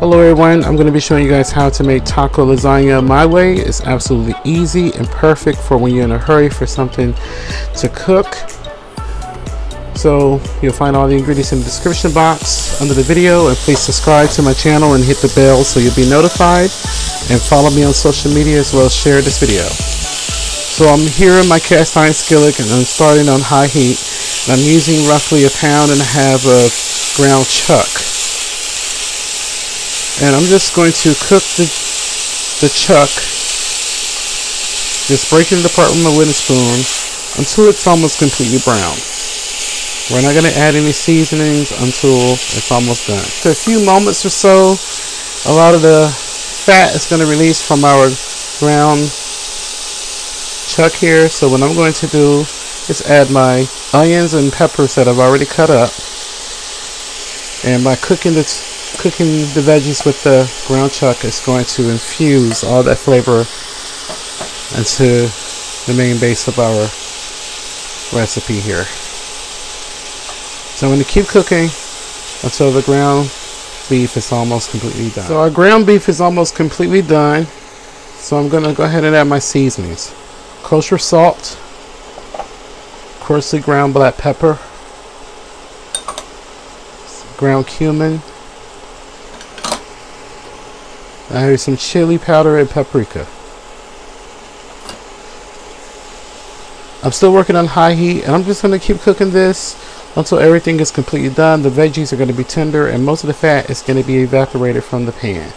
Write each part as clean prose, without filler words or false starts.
Hello everyone, I'm going to be showing you guys how to make taco lasagna my way. It's absolutely easy and perfect for when you're in a hurry for something to cook. So you'll find all the ingredients in the description box under the video, and please subscribe to my channel and hit the bell so you'll be notified, and follow me on social media as well as share this video. So I'm here in my cast iron skillet and I'm starting on high heat, and I'm using roughly 1.5 pounds of ground chuck. And I'm just going to cook the chuck, just breaking it apart with my wooden spoon until it's almost completely brown. We're not going to add any seasonings until it's almost done. For a few moments or so, a lot of the fat is going to release from our ground chuck here. So what I'm going to do is add my onions and peppers that I've already cut up. And by cooking the veggies with the ground chuck is going to infuse all that flavor into the main base of our recipe here. So I'm going to keep cooking until the ground beef is almost completely done. So our ground beef is almost completely done. So I'm going to go ahead and add my seasonings. Kosher salt, coarsely ground black pepper, ground cumin. I have some chili powder and paprika. I'm still working on high heat, and I'm just going to keep cooking this until everything is completely done. The veggies are going to be tender, and most of the fat is going to be evaporated from the pan.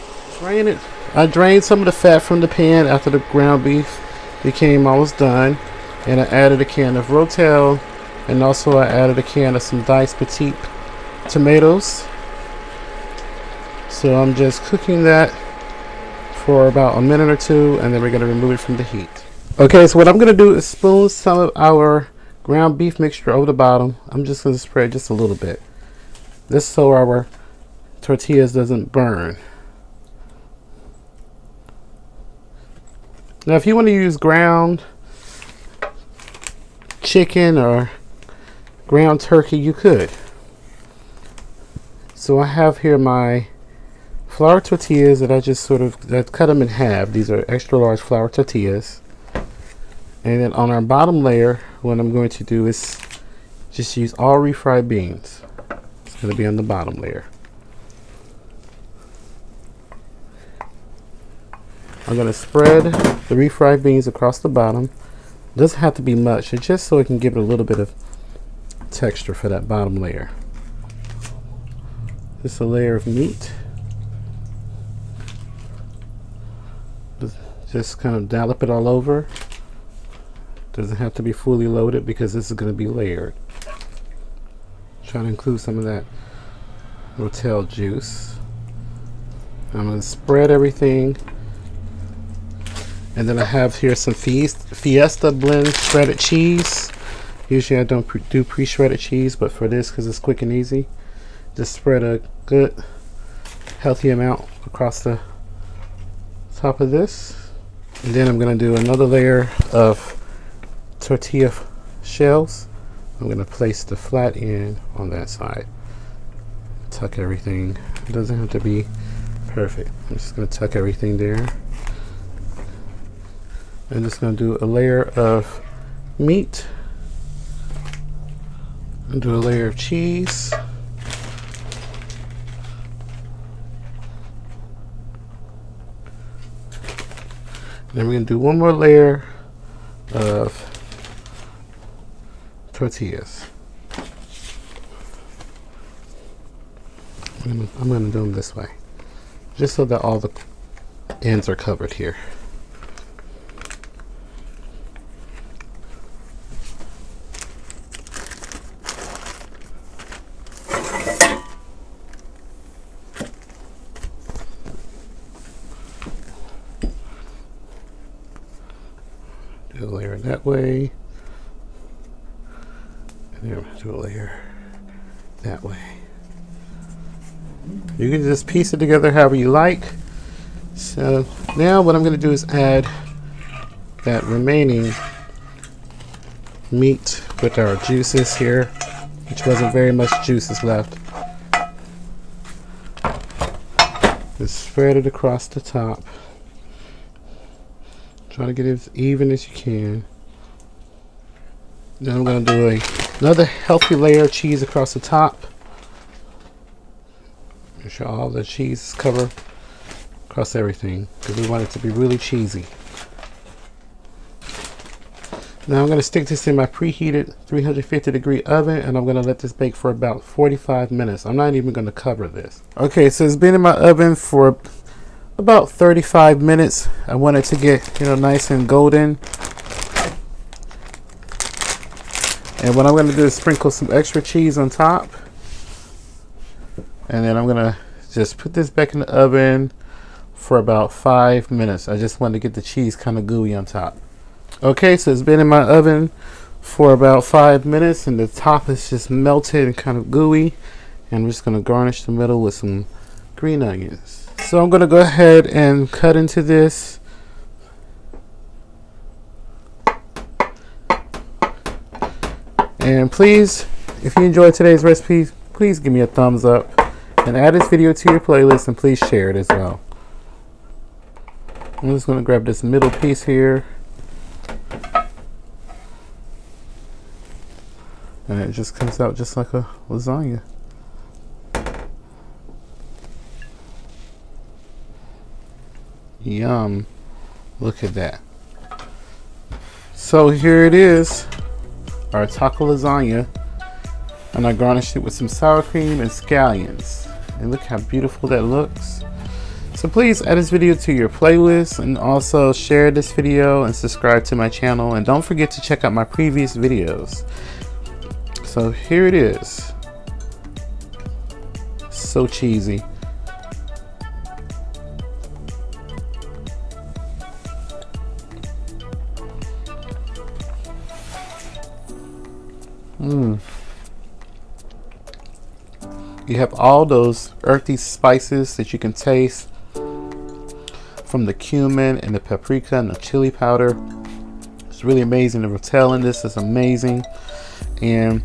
I drained some of the fat from the pan after the ground beef became almost done, and I added a can of Rotel, and also I added a can of some diced petite tomatoes. So I'm just cooking that for about a minute or two, and then we're going to remove it from the heat. Okay, so what I'm going to do is spoon some of our ground beef mixture over the bottom. I'm just going to spread just a little bit. This so our tortillas doesn't burn. Now if you want to use ground chicken or ground turkey, you could. So I have here my flour tortillas that I just cut them in half. These are extra large flour tortillas. And then on our bottom layer, what I'm going to do is just use all refried beans. It's going to be on the bottom layer. I'm going to spread the refried beans across the bottom. It doesn't have to be much, it's just so it can give it a little bit of texture for that bottom layer. Just a layer of meat. Just kind of dollop it all over. Doesn't have to be fully loaded because this is going to be layered. Try to include some of that Rotel juice. I'm going to spread everything. And then I have here some Fiesta blend shredded cheese. Usually I don't do pre-shredded cheese, but for this, because it's quick and easy, just spread a good healthy amount across the top of this. And then I'm going to do another layer of tortilla shells. I'm going to place the flat end on that side. Tuck everything. It doesn't have to be perfect. I'm just going to tuck everything there. I'm just going to do a layer of meat and do a layer of cheese. Then we're going to do one more layer of tortillas. I'm going to do them this way, just so that all the ends are covered here. Do a layer that way, and then do a layer that way. You can just piece it together however you like. So now what I'm going to do is add that remaining meat with our juices here, which wasn't very much juices left. Just spread it across the top. Try to get it as even as you can. Then I'm going to do another healthy layer of cheese across the top. Make sure all the cheese is covered across everything, because we want it to be really cheesy. Now I'm going to stick this in my preheated 350-degree oven, and I'm going to let this bake for about 45 minutes. I'm not even going to cover this. Okay, so it's been in my oven for about 35 minutes. I want it to get, nice and golden. And what I'm going to do is sprinkle some extra cheese on top. And then I'm going to just put this back in the oven for about 5 minutes. I just want to get the cheese kind of gooey on top. Okay, so it's been in my oven for about 5 minutes, and the top is just melted and kind of gooey. And I'm just going to garnish the middle with some green onions. So I'm going to go ahead and cut into this. And please, if you enjoyed today's recipe, please give me a thumbs up and add this video to your playlist, and please share it as well. I'm just going to grab this middle piece here, and it just comes out just like a lasagna. Yum. Look at that. So here it is, our taco lasagna, and I garnished it with some sour cream and scallions, and look how beautiful that looks. So please add this video to your playlist, and also share this video and subscribe to my channel, and don't forget to check out my previous videos. So here it is. So cheesy. You have all those earthy spices that you can taste from the cumin and the paprika and the chili powder. It's really amazing. The Rotel in this is amazing, and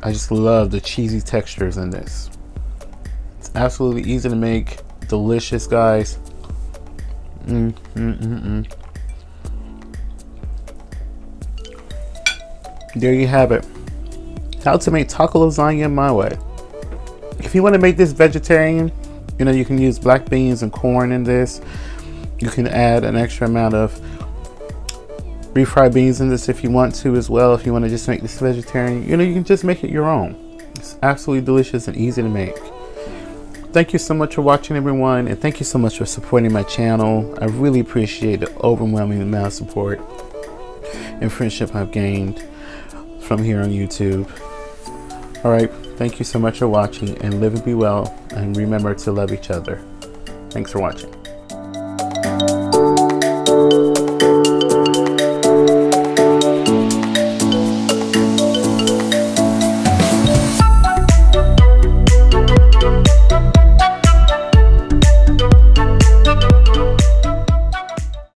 I just love the cheesy textures in this. It's absolutely easy to make, delicious, guys. There you have it. How to make taco lasagna my way. If you want to make this vegetarian, you can use black beans and corn in this. You can add an extra amount of refried beans in this if you want to as well. If you want to just make this vegetarian, you can just make it your own. It's absolutely delicious and easy to make. Thank you so much for watching, everyone, and thank you so much for supporting my channel. I really appreciate the overwhelming amount of support and friendship I've gained from here on YouTube. Alright, thank you so much for watching, and live and be well, and remember to love each other. Thanks for watching.